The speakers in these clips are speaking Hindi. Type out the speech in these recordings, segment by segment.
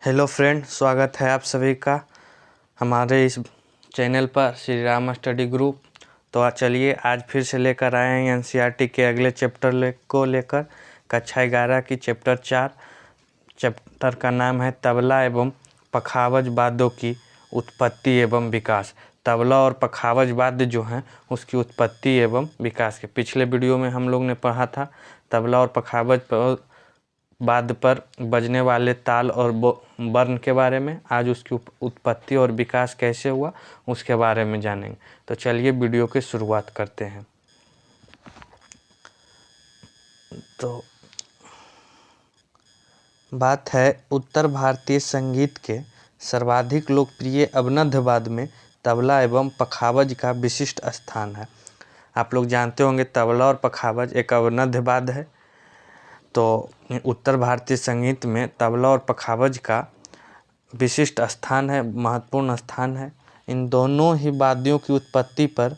हेलो फ्रेंड, स्वागत है आप सभी का हमारे इस चैनल पर श्री राम स्टडी ग्रुप। तो चलिए आज फिर से लेकर आए हैं एनसीईआरटी के अगले चैप्टर को लेकर कक्षा 11 की चैप्टर 4। चैप्टर का नाम है तबला एवं पखावज वाद्यों की उत्पत्ति एवं विकास। तबला और पखावज वाद्य जो हैं उसकी उत्पत्ति एवं विकास के पिछले वीडियो में हम लोग ने पढ़ा था तबला और पखावज वाद्य पर बजने वाले ताल और वर्ण के बारे में। आज उसकी उत्पत्ति और विकास कैसे हुआ उसके बारे में जानेंगे। तो चलिए वीडियो की शुरुआत करते हैं। तो बात है उत्तर भारतीय संगीत के सर्वाधिक लोकप्रिय अवनद्य वाद्य में तबला एवं पखावज का विशिष्ट स्थान है। आप लोग जानते होंगे तबला और पखावज एक अवनद्य वाद्य है। तो उत्तर भारतीय संगीत में तबला और पखावज का विशिष्ट स्थान है, महत्वपूर्ण स्थान है। इन दोनों ही वाद्यों की उत्पत्ति पर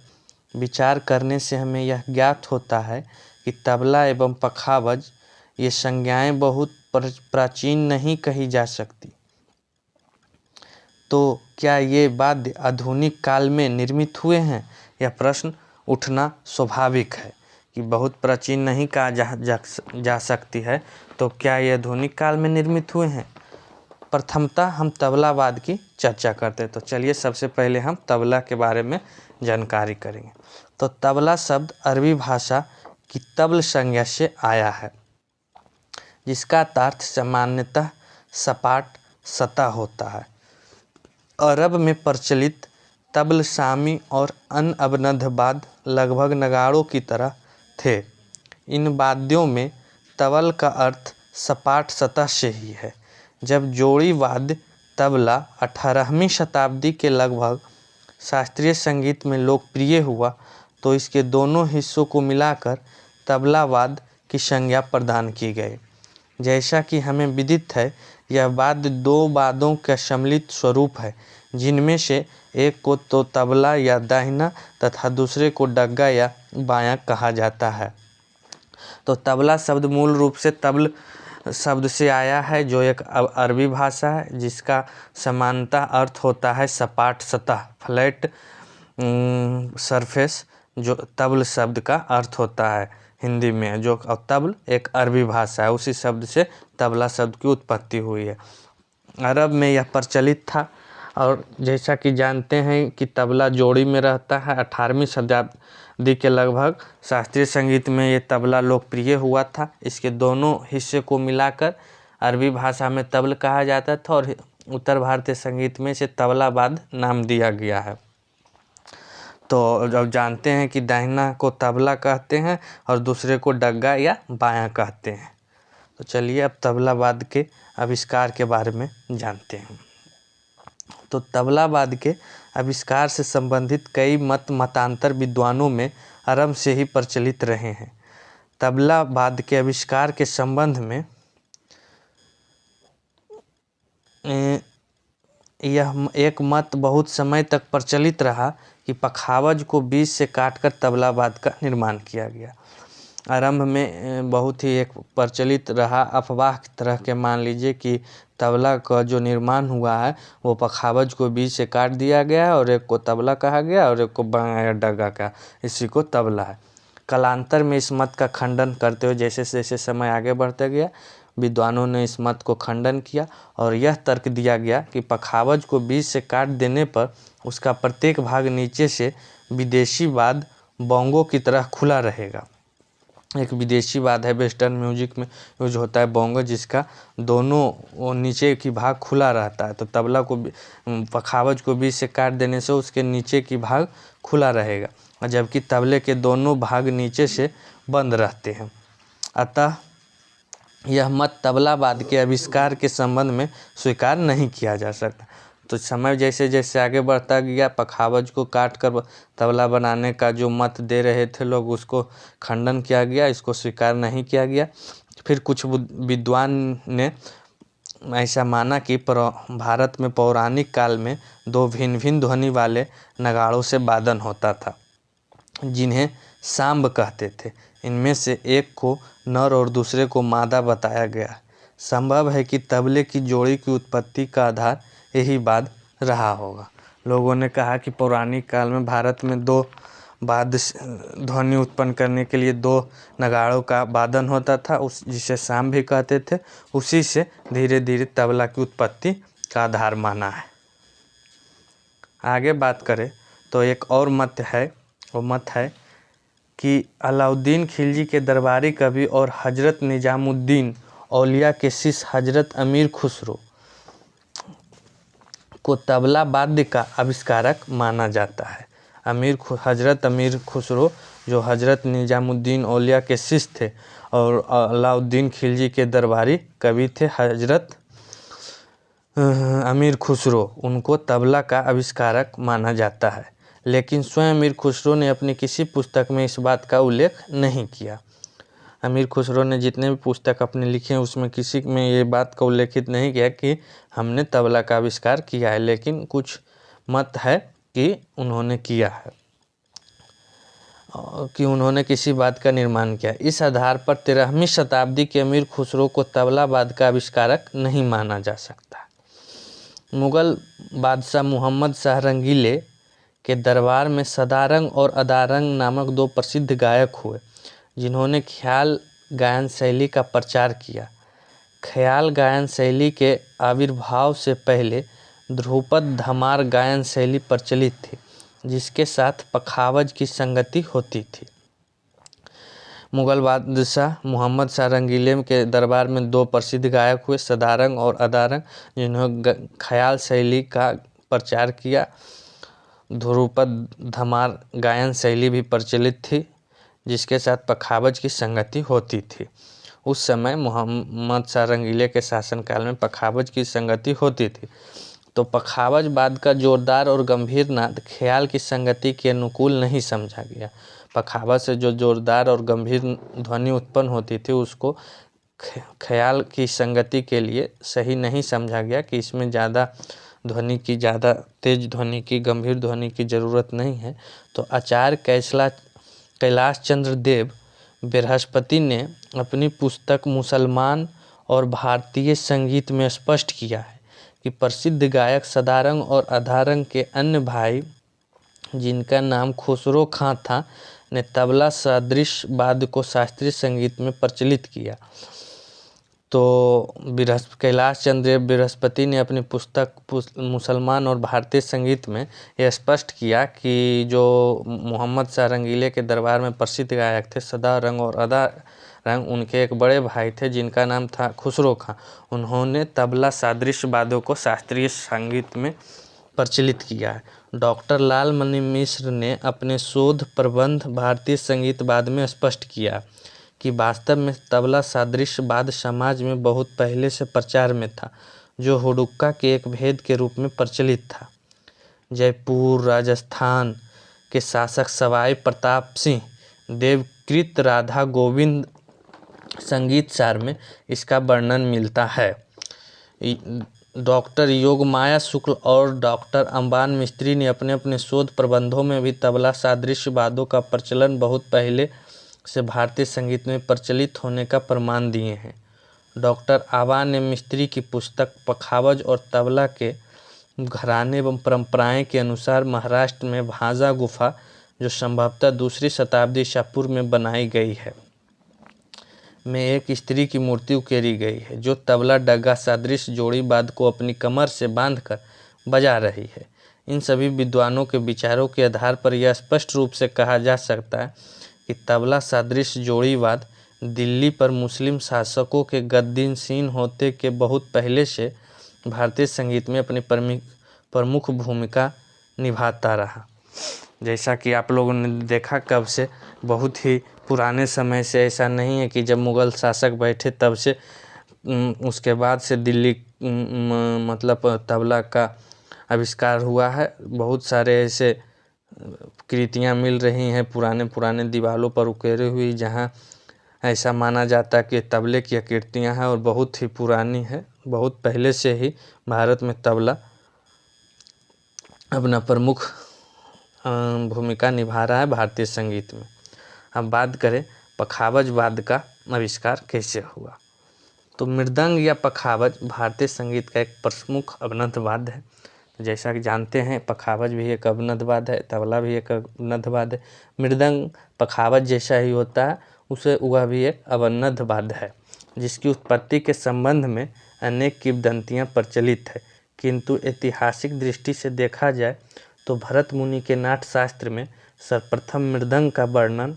विचार करने से हमें यह ज्ञात होता है कि तबला एवं पखावज ये संज्ञाएं बहुत प्राचीन नहीं कही जा सकती। तो क्या ये वाद्य आधुनिक काल में निर्मित हुए हैं? यह प्रश्न उठना स्वाभाविक है कि बहुत प्राचीन नहीं कहा जा सकती है, तो क्या ये आधुनिक काल में निर्मित हुए हैं? प्रथमतः हम तबला वाद्य की चर्चा करते हैं। तो चलिए सबसे पहले हम तबला के बारे में जानकारी करेंगे। तो तबला शब्द अरबी भाषा की तबल संज्ञा से आया है, जिसका अर्थ सामान्यतः सपाट सतह होता है। अरब में प्रचलित तबल, शामी और अन्य अवनद्य वाद्य लगभग नगाड़ों की तरह थे। इन वाद्यों में तबल का अर्थ सपाट सतह से ही है। जब जोड़ी वाद्य तबला 18वीं शताब्दी के लगभग शास्त्रीय संगीत में लोकप्रिय हुआ, तो इसके दोनों हिस्सों को मिलाकर तबला वाद्य की संज्ञा प्रदान की गई। जैसा कि हमें विदित है, यह वाद्य दो वाद्यों का सम्मिलित स्वरूप है, जिनमें से एक को तो तबला या दाहिना तथा दूसरे को डग्गा या बायां कहा जाता है। तो तबला शब्द मूल रूप से तबल शब्द से आया है, जो एक अरबी भाषा है, जिसका समानता अर्थ होता है सपाट सतह, फ्लैट सरफेस, जो तबल शब्द का अर्थ होता है हिंदी में। जो तबल एक अरबी भाषा है, उसी शब्द से तबला शब्द की उत्पत्ति हुई है। अरब में यह प्रचलित था, और जैसा कि जानते हैं कि तबला जोड़ी में रहता है। 18वीं शताब्दी के लगभग शास्त्रीय संगीत में ये तबला लोकप्रिय हुआ था। इसके दोनों हिस्से को मिलाकर अरबी भाषा में तबल कहा जाता था, और उत्तर भारतीय संगीत में इसे तबला वाद्य नाम दिया गया है। तो जब जानते हैं कि दाहिना को तबला कहते हैं और दूसरे को डग्गा या बायां कहते हैं। तो चलिए अब तबला वाद्य के आविष्कार के बारे में जानते हैं। तो तबला वाद्य के आविष्कार से संबंधित कई मतांतर विद्वानों में आरंभ से ही प्रचलित रहे हैं। तबला वाद्य के आविष्कार के संबंध में यह एक मत बहुत समय तक प्रचलित रहा कि पखावज को बीच से काटकर तबला वाद्य का निर्माण किया गया। आरंभ में बहुत ही एक प्रचलित रहा, अफवाह की तरह के मान लीजिए कि तबला का जो निर्माण हुआ है वो पखावज को बीच से काट दिया गया है, और एक को तबला कहा गया और एक को बाया डग्गा का, इसी को तबला है। कालांतर में इस मत का खंडन करते हुए जैसे जैसे समय आगे बढ़ता गया, विद्वानों ने इस मत को खंडन किया और यह तर्क दिया गया कि पखावज को बीच से काट देने पर उसका प्रत्येक भाग नीचे से विदेशी वाद्य बोंगो की तरह खुला रहेगा। एक विदेशी वाद्य है, वेस्टर्न म्यूजिक में यूज होता है बोंगो, जिसका दोनों नीचे की भाग खुला रहता है। तो तबला को पखावज को बीच से काट देने से उसके नीचे की भाग खुला रहेगा, जबकि तबले के दोनों भाग नीचे से बंद रहते हैं। अतः यह मत तबला वाद्य के आविष्कार के संबंध में स्वीकार नहीं किया जा सकता। तो समय जैसे जैसे आगे बढ़ता गया, पखावज को काट कर तबला बनाने का जो मत दे रहे थे लोग, उसको खंडन किया गया, इसको स्वीकार नहीं किया गया। फिर कुछ विद्वान ने ऐसा माना कि भारत में पौराणिक काल में दो भिन्न भिन्न ध्वनि वाले नगाड़ों से वादन होता था, जिन्हें सांब कहते थे। इनमें से एक को नर और दूसरे को मादा बताया गया। संभव है कि तबले की जोड़ी की उत्पत्ति का आधार यही वाद्य रहा होगा। लोगों ने कहा कि पौराणिक काल में भारत में दो वाद्य ध्वनि उत्पन्न करने के लिए दो नगाड़ों का वादन होता था, जिसे शाम भी कहते थे। उसी से धीरे धीरे तबला की उत्पत्ति का आधार माना है। आगे बात करें तो एक और मत है, वो मत है कि अलाउद्दीन खिलजी के दरबारी कवि और हजरत निजामुद्दीन औलिया के शिष्य हजरत अमीर खुसरो को तबला वाद्य का आविष्कारक माना जाता है। हजरत अमीर खुसरो जो हजरत निजामुद्दीन औलिया के शिष्य थे और अलाउद्दीन खिलजी के दरबारी कवि थे हजरत अमीर खुसरो, उनको तबला का आविष्कारक माना जाता है। लेकिन स्वयं अमीर खुसरो ने अपनी किसी पुस्तक में इस बात का उल्लेख नहीं किया। अमीर खुसरो ने जितने भी पुस्तक अपने लिखे हैं उसमें किसी में ये बात का उल्लेखित नहीं किया कि हमने तबला का आविष्कार किया है, लेकिन कुछ मत है कि उन्होंने किया है, कि उन्होंने किसी बात का निर्माण किया। इस आधार पर 13वीं शताब्दी के अमीर खुसरो को तबला वाद्य का आविष्कारक नहीं माना जा सकता। मुगल बादशाह मोहम्मद शाह रंगीले के दरबार में सदारंग और अदारंग नामक दो प्रसिद्ध गायक हुए, जिन्होंने ख्याल गायन शैली का प्रचार किया। ख्याल गायन शैली के आविर्भाव से पहले ध्रुपद धमार गायन शैली प्रचलित थी, जिसके साथ पखावज की संगति होती थी। मुगल बादशाह मोहम्मद शाह रंगीले के दरबार में दो प्रसिद्ध गायक हुए, सदारंग और अदारंग, जिन्होंने ख्याल शैली का प्रचार किया। ध्रुपद धमार गायन शैली भी प्रचलित थी, जिसके साथ पखावज की संगति होती थी। उस समय मोहम्मद शाह रंगीले के शासनकाल में पखावज की संगति होती थी, तो पखावज वाद्य का जोरदार और गंभीर नाद ख्याल की संगति के अनुकूल नहीं समझा गया। पखावज से जो जोरदार और गंभीर ध्वनि उत्पन्न होती थी उसको ख्याल की संगति के लिए सही नहीं समझा गया कि इसमें ज़्यादा तेज ध्वनि की, गंभीर ध्वनि की ज़रूरत नहीं है। तो आचार्य कैलाश चंद्र देव बृहस्पति ने अपनी पुस्तक मुसलमान और भारतीय संगीत में स्पष्ट किया है कि प्रसिद्ध गायक सदारंग और अदारंग के अन्य भाई, जिनका नाम खुसरो खां था, ने तबला सदृश वाद्य को शास्त्रीय संगीत में प्रचलित किया। तो कैलाश चंद्र बृहस्पति ने अपनी पुस्तक मुसलमान और भारतीय संगीत में यह स्पष्ट किया कि जो मोहम्मद शाह रंगीले के दरबार में प्रसिद्ध गायक थे सदारंग और अदारंग, उनके एक बड़े भाई थे जिनका नाम था खुसरो खां, उन्होंने तबला सदृश वाद्यों को शास्त्रीय संगीत में प्रचलित किया है। डॉक्टर लाल मणि मिश्र ने अपने शोध प्रबंध भारतीय संगीत वाद्य में स्पष्ट किया कि वास्तव में तबला सदृश वाद्य समाज में बहुत पहले से प्रचार में था, जो हुड़ुक्का के एक भेद के रूप में प्रचलित था। जयपुर राजस्थान के शासक सवाई प्रताप सिंह देवकृत राधा गोविंद संगीत सार में इसका वर्णन मिलता है। डॉक्टर योगमाया शुक्ल और डॉक्टर अम्बान मिस्त्री ने अपने अपने शोध प्रबंधों में भी तबला सदृश वाद्यों का प्रचलन बहुत पहले से भारतीय संगीत में प्रचलित होने का प्रमाण दिए हैं। डॉक्टर आबा ने मिस्त्री की पुस्तक पखावज और तबला के घराने एवं परंपराएं के अनुसार महाराष्ट्र में भांजा गुफा, जो संभवतः 2री शताब्दी ईसा पूर्व में बनाई गई है, में एक स्त्री की मूर्ति उकेरी गई है, जो तबला डग्गा सदृश जोड़ी वाद्य को अपनी कमर से बांधकर बजा रही है। इन सभी विद्वानों के विचारों के आधार पर यह स्पष्ट रूप से कहा जा सकता है कि तबला सदृश जोड़ी वाद्य दिल्ली पर मुस्लिम शासकों के गद्दीनशीन होते के बहुत पहले से भारतीय संगीत में अपनी प्रमुख भूमिका निभाता रहा। जैसा कि आप लोगों ने देखा, कब से बहुत ही पुराने समय से, ऐसा नहीं है कि जब मुग़ल शासक बैठे तब से, उसके बाद से दिल्ली मतलब तबला का आविष्कार हुआ है। बहुत सारे ऐसे कृतियाँ मिल रही हैं पुराने दीवारों पर उकेरी हुई, जहाँ ऐसा माना जाता है कि तबले की आकृतियाँ हैं और बहुत ही पुरानी है। बहुत पहले से ही भारत में तबला अपना प्रमुख भूमिका निभा रहा है भारतीय संगीत में। अब बात करें पखावज वाद्य का आविष्कार कैसे हुआ। तो मृदंग या पखावज भारतीय संगीत का एक प्रमुख अवनद वाद्य है। जैसा कि जानते हैं पखावज भी एक अवनद वाद्य है, तबला भी एक अवनद वाद्य है। मृदंग पखावज जैसा ही होता है, उसे वह भी एक अवनद वाद्य है जिसकी उत्पत्ति के संबंध में अनेक किंवदंतियाँ प्रचलित है। किंतु ऐतिहासिक दृष्टि से देखा जाए तो भरत मुनि के नाट्यशास्त्र में सर्वप्रथम मृदंग का वर्णन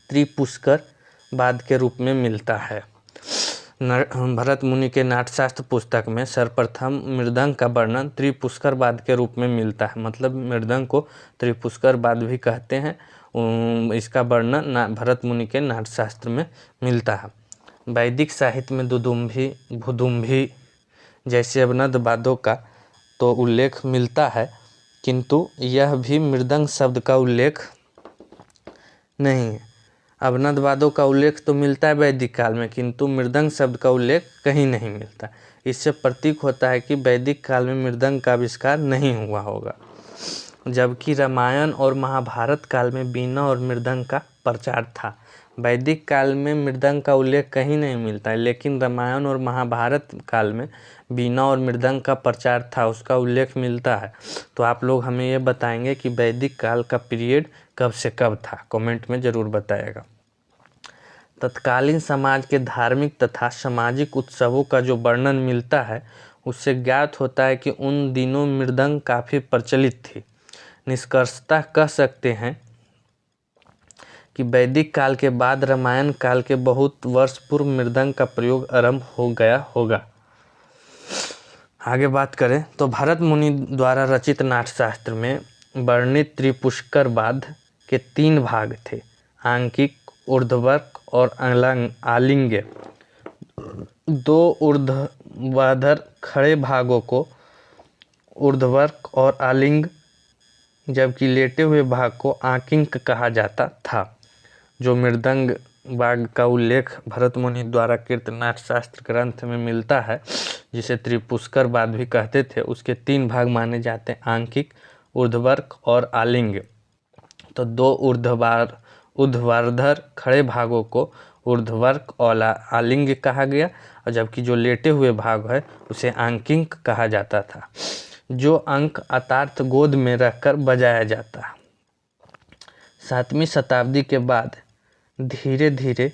त्रिपुष्कर वाद्य के रूप में मिलता है। भरत मुनि के नाट्यशास्त्र पुस्तक में सर्वप्रथम मृदंग का वर्णन त्रिपुष्कर वाद्य के रूप में मिलता है। मतलब मृदंग को त्रिपुष्कर वाद्य भी कहते हैं। इसका वर्णन भरत मुनि के नाट्यशास्त्र में मिलता है। वैदिक साहित्य में दुदुम्भी, भुदुम्भी जैसे अवनद वाद्यों का तो उल्लेख मिलता है, किंतु यह भी मृदंग शब्द का उल्लेख नहीं है। अवनद वाद्यों का उल्लेख तो मिलता है वैदिक काल में, किंतु मृदंग शब्द का उल्लेख कहीं नहीं मिलता। इससे प्रतीक होता है कि वैदिक काल में मृदंग का आविष्कार नहीं हुआ होगा, जबकि रामायण और महाभारत काल में वीणा और मृदंग का प्रचार था। वैदिक काल में मृदंग का उल्लेख कहीं नहीं मिलता है, लेकिन रामायण और महाभारत काल में वीणा और मृदंग का प्रचार था, उसका उल्लेख मिलता है। तो आप लोग हमें ये बताएंगे कि वैदिक काल का पीरियड कब से कब था, कमेंट में ज़रूर बताइएगा। तत्कालीन समाज के धार्मिक तथा सामाजिक उत्सवों का जो वर्णन मिलता है उससे ज्ञात होता है कि उन दिनों मृदंग काफ़ी प्रचलित थी। निष्कर्षतः कह सकते हैं कि वैदिक काल के बाद रामायण काल के बहुत वर्ष पूर्व मृदंग का प्रयोग आरंभ हो गया होगा। आगे बात करें तो भरत मुनि द्वारा रचित नाट्यशास्त्र में वर्णित त्रिपुष्कर वाद्य के 3 भाग थे, आंकिक, ऊर्ध्ववर्क और आलिंग्य। 2 ऊर्ध्वाधर खड़े भागों को ऊर्ध्ववर्क और आलिंग, जबकि लेटे हुए भाग को आंकिक कहा जाता था। जो मृदंग वाद्य का उल्लेख भरत मुनि द्वारा कृत नाट्यशास्त्र ग्रंथ में मिलता है, जिसे त्रिपुष्कर वाद्य भी कहते थे, उसके 3 भाग माने जाते हैं, आंकिक, ऊर्ध्ववर्क और आलिंग। तो 2 ऊर्ध्वाधर खड़े भागों को ऊर्ध्ववर्क और आलिंग कहा गया, और जबकि जो लेटे हुए भाग है उसे आंकिक कहा जाता था। जो अंक अर्थात गोद में रखकर बजाया जाता। 7वीं शताब्दी के बाद धीरे धीरे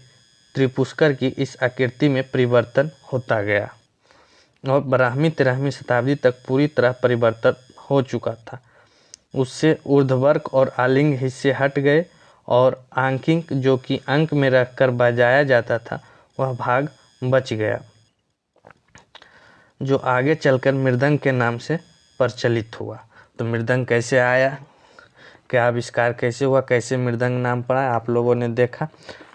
त्रिपुष्कर की इस आकृति में परिवर्तन होता गया और 12वीं-13वीं शताब्दी तक पूरी तरह परिवर्तन हो चुका था। उससे ऊर्ध्ववर्क और आलिंग हिस्से हट गए और आंकिक, जो कि अंक में रखकर बजाया जाता था, वह भाग बच गया, जो आगे चलकर मृदंग के नाम से प्रचलित हुआ। तो मृदंग कैसे आया, क्या आविष्कार कैसे हुआ, कैसे मृदंग नाम पड़ा, आप लोगों ने देखा।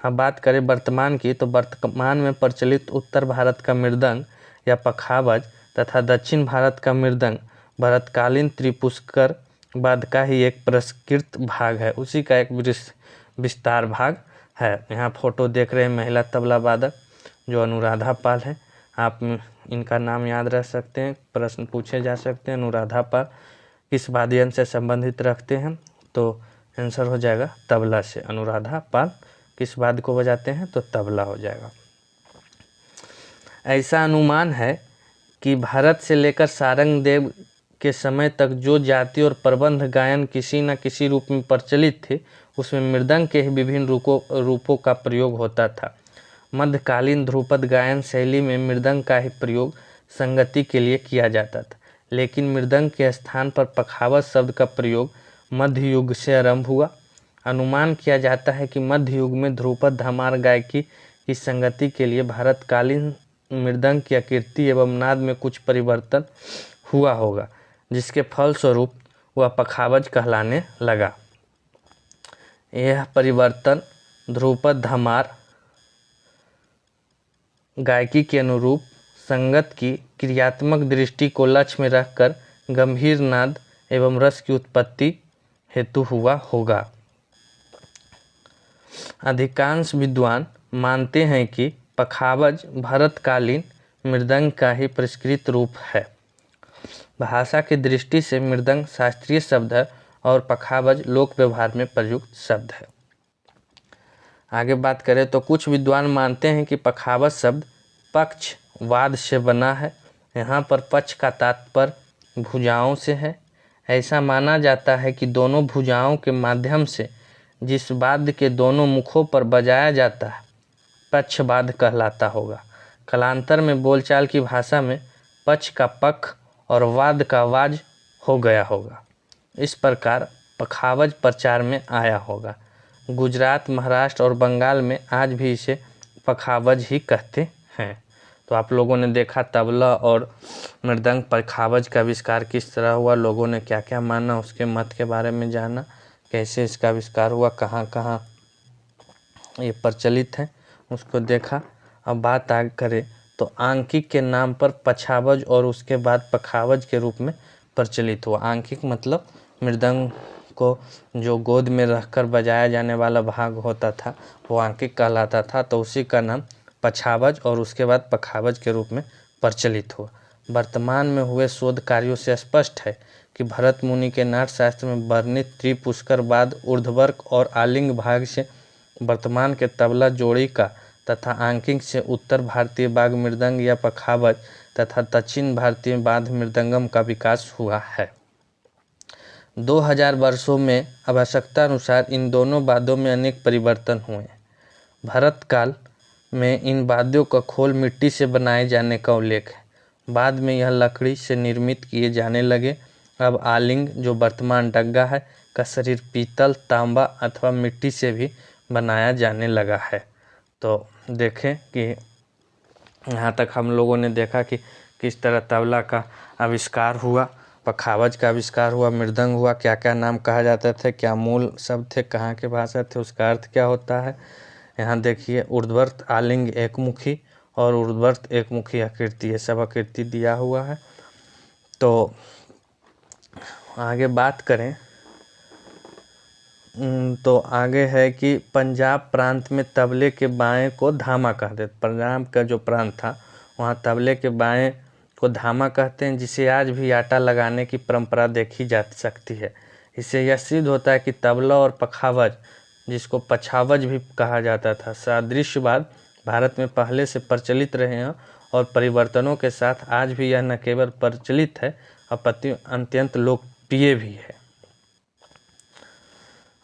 अब बात करें वर्तमान की, तो वर्तमान में प्रचलित उत्तर भारत का मृदंग या पखावज तथा दक्षिण भारत का मृदंग भरतकालीन त्रिपुष्कर वाद्य का ही एक परिष्कृत भाग है, उसी का एक विस्तार भाग है। यहाँ फोटो देख रहे हैं महिला तबला वादक जो अनुराधा पाल है। आप इनका नाम याद रख सकते हैं, प्रश्न पूछे जा सकते हैं। अनुराधा पाल किस वाद्य यंत्र से संबंधित रखते हैं, तो आंसर हो जाएगा तबला से। अनुराधा पाल किस वाद्य को बजाते हैं, तो तबला हो जाएगा। ऐसा अनुमान है कि भारत से लेकर सारंगदेव के समय तक जो जाति और प्रबंध गायन किसी न किसी रूप में प्रचलित थे, उसमें मृदंग के ही विभिन्न रूपों का प्रयोग होता था। मध्यकालीन ध्रुपद गायन शैली में मृदंग का ही प्रयोग संगति के लिए किया जाता था, लेकिन मृदंग के स्थान पर पखावज शब्द का प्रयोग मध्य युग से आरंभ हुआ। अनुमान किया जाता है कि मध्य युग में ध्रुपद धमार गायकी की संगति के लिए भारतकालीन मृदंग की आकृति एवं नाद में कुछ परिवर्तन हुआ होगा, जिसके फलस्वरूप वह पखावज कहलाने लगा। यह परिवर्तन ध्रुपद धमार गायकी के अनुरूप संगत की क्रियात्मक दृष्टि को लक्ष्य में रखकर गंभीर नाद एवं रस की उत्पत्ति हेतु हुआ होगा। अधिकांश विद्वान मानते हैं कि पखावज भरतकालीन मृदंग का ही परिष्कृत रूप है। भाषा की दृष्टि से मृदंग शास्त्रीय शब्द है और पखावज लोक व्यवहार में प्रयुक्त शब्द है। आगे बात करें तो कुछ विद्वान मानते हैं कि पखावज शब्द पक्ष वाद से बना है। यहाँ पर पक्ष का तात्पर्य भुजाओं से है। ऐसा माना जाता है कि दोनों भुजाओं के माध्यम से जिस वाद्य के दोनों मुखों पर बजाया जाता है पक्षवाद कहलाता होगा। कालांतर में बोलचाल की भाषा में पक्ष का पख और वाद का वाज हो गया होगा। इस प्रकार पखावज प्रचार में आया होगा। गुजरात, महाराष्ट्र और बंगाल में आज भी इसे पखावज ही कहते हैं। तो आप लोगों ने देखा तबला और मृदंग पखावज का आविष्कार किस तरह हुआ, लोगों ने क्या क्या माना, उसके मत के बारे में जाना, कैसे इसका आविष्कार हुआ, कहाँ कहाँ ये प्रचलित है उसको देखा। अब बात आगे करें तो आंकिक के नाम पर पछावज और उसके बाद पखावज के रूप में प्रचलित हुआ। आंकिक मतलब मृदंग को जो गोद में रखकर बजाया जाने वाला भाग होता था वो आंकिक कहलाता था, तो उसी का नाम पछावज और उसके बाद पखावज के रूप में प्रचलित हुआ। वर्तमान में हुए शोध कार्यों से स्पष्ट है कि भरत मुनि के नाट्यशास्त्र में वर्णित त्रिपुष्कर बाद ऊर्ध्ववर्ग और आलिंग भाग से वर्तमान के तबला जोड़ी का तथा आंकिक से उत्तर भारतीय बाघ मृदंग या पखावज तथा दक्षिण भारतीय बाध मृदंगम का विकास हुआ है। 2000 वर्षों में आवश्यकता अनुसार इन दोनों वाद्यों में अनेक परिवर्तन हुए। भरत काल में इन वाद्यों का खोल मिट्टी से बनाए जाने का उल्लेख है। बाद में यह लकड़ी से निर्मित किए जाने लगे। अब आलिंग जो वर्तमान डग्गा है का शरीर पीतल, तांबा अथवा मिट्टी से भी बनाया जाने लगा है। तो देखें कि यहाँ तक हम लोगों ने देखा कि किस तरह तबला का आविष्कार हुआ, पखावज का आविष्कार हुआ, मृदंग हुआ, क्या क्या नाम कहा जाता थे, क्या मूल शब्द थे, कहाँ के भाषा थे, उसका अर्थ क्या होता है। यहाँ देखिए ऊर्ध्ववर्त आलिंग एकमुखी और ऊर्ध्ववर्त एकमुखी आकृति, ये सब आकृति दिया हुआ है। तो आगे बात करें तो आगे है कि पंजाब प्रांत में तबले के बाएं को धामा कहते। पंजाब का जो प्रांत था वहाँ तबले के बाएं को धामा कहते हैं, जिसे आज भी आटा लगाने की परंपरा देखी जा सकती है। इससे यह सिद्ध होता है कि तबला और पखावज, जिसको पछावज भी कहा जाता था, सादृश्यवाद भारत में पहले से प्रचलित रहे हैं और परिवर्तनों के साथ आज भी यह न केवल प्रचलित है अत्यंत लोकप्रिय भी है।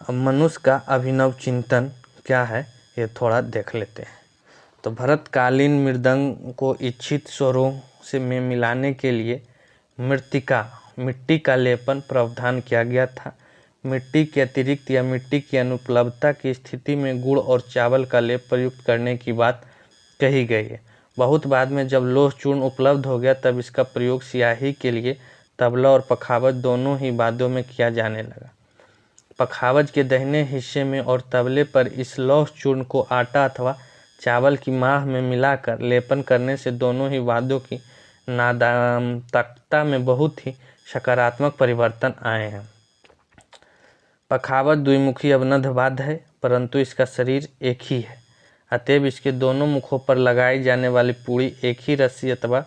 अब मनुष्य का अभिनव चिंतन क्या है ये थोड़ा देख लेते हैं। तो भरतकालीन मृदंग को इच्छित स्वरों से में मिलाने के लिए मिट्टी का लेपन प्रावधान किया गया था। मिट्टी के अतिरिक्त या मिट्टी की अनुपलब्धता की स्थिति में गुड़ और चावल का लेप प्रयुक्त करने की बात कही गई है। बहुत बाद में जब लौह चूर्ण उपलब्ध हो गया तब इसका प्रयोग स्याही के लिए तबला और पखावज दोनों ही वाद्यों में किया जाने लगा। पखावज के दाहिने हिस्से में और तबले पर इस लौह चूर्ण को आटा अथवा चावल की माह में मिलाकर लेपन करने से दोनों ही वाद्यों की नादात्मकता में बहुत ही सकारात्मक परिवर्तन आए हैं। पखावज द्विमुखी अवनद्ध वाद्य है, परंतु इसका शरीर एक ही है, अतएव इसके दोनों मुखों पर लगाई जाने वाली पूड़ी एक ही रस्सी अथवा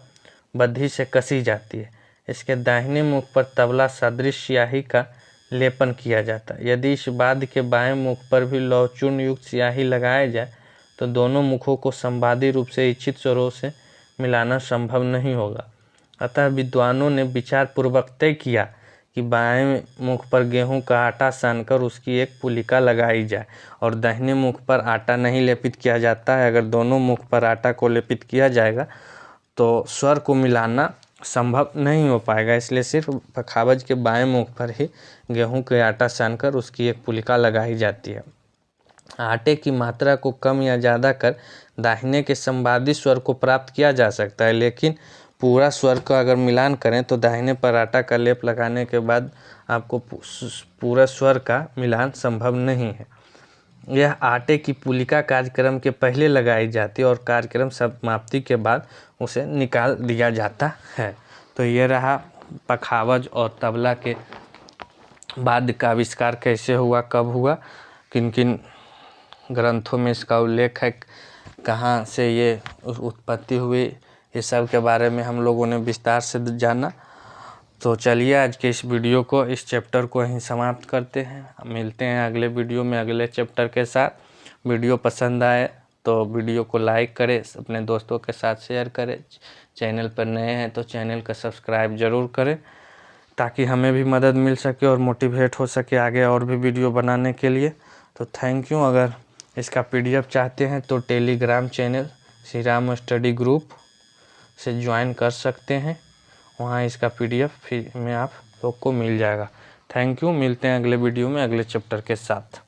बद्धी से कसी जाती है। इसके दाहिने मुख पर तबला सदृश स्याही का लेपन किया जाता है। यदि इस वाद्य के बाएं मुख पर भी लौह चूर्ण युक्त स्याही लगाया जाए तो दोनों मुखों को संवादी रूप से इच्छित स्वरों से मिलाना संभव नहीं होगा। अतः विद्वानों ने विचार पूर्वक तय किया कि बाएं मुख पर गेहूं का आटा सानकर उसकी एक पुलिका लगाई जाए और दाहिने मुख पर आटा नहीं लेपित किया जाता है। अगर दोनों मुख पर आटा को लेपित किया जाएगा तो स्वर को मिलाना संभव नहीं हो पाएगा, इसलिए सिर्फ पखावज के बाएं मुख पर ही गेहूं के आटा सानकर उसकी एक पुलिका लगाई जाती है। आटे की मात्रा को कम या ज़्यादा कर दाहिने के संवादी स्वर को प्राप्त किया जा सकता है, लेकिन पूरा स्वर का अगर मिलान करें तो दाहिने पर आटा का लेप लगाने के बाद आपको पूरा स्वर का मिलान संभव नहीं है। यह आटे की पुलिका कार्यक्रम के पहले लगाई जाती है और कार्यक्रम समाप्ति के बाद उसे निकाल दिया जाता है। तो ये रहा पखावज और तबला के वाद्य का आविष्कार कैसे हुआ, कब हुआ, किन किन ग्रंथों में इसका उल्लेख है, कहाँ से ये उत्पत्ति हुई, ये सब के बारे में हम लोगों ने विस्तार से जाना। तो चलिए आज के इस वीडियो को, इस चैप्टर को यहीं समाप्त करते हैं। मिलते हैं अगले वीडियो में अगले चैप्टर के साथ। वीडियो पसंद आए तो वीडियो को लाइक करें, अपने दोस्तों के साथ शेयर करें। चैनल पर नए हैं तो चैनल का सब्सक्राइब ज़रूर करें, ताकि हमें भी मदद मिल सके और मोटिवेट हो सके आगे और भी वीडियो बनाने के लिए। तो थैंक यू। अगर इसका PDF चाहते हैं तो Telegram channel Shri Ram study group से ज्वाइन कर सकते हैं, वहाँ इसका PDF फ्री में आप लोग को मिल जाएगा। Thank you. मिलते हैं अगले वीडियो में अगले चैप्टर के साथ।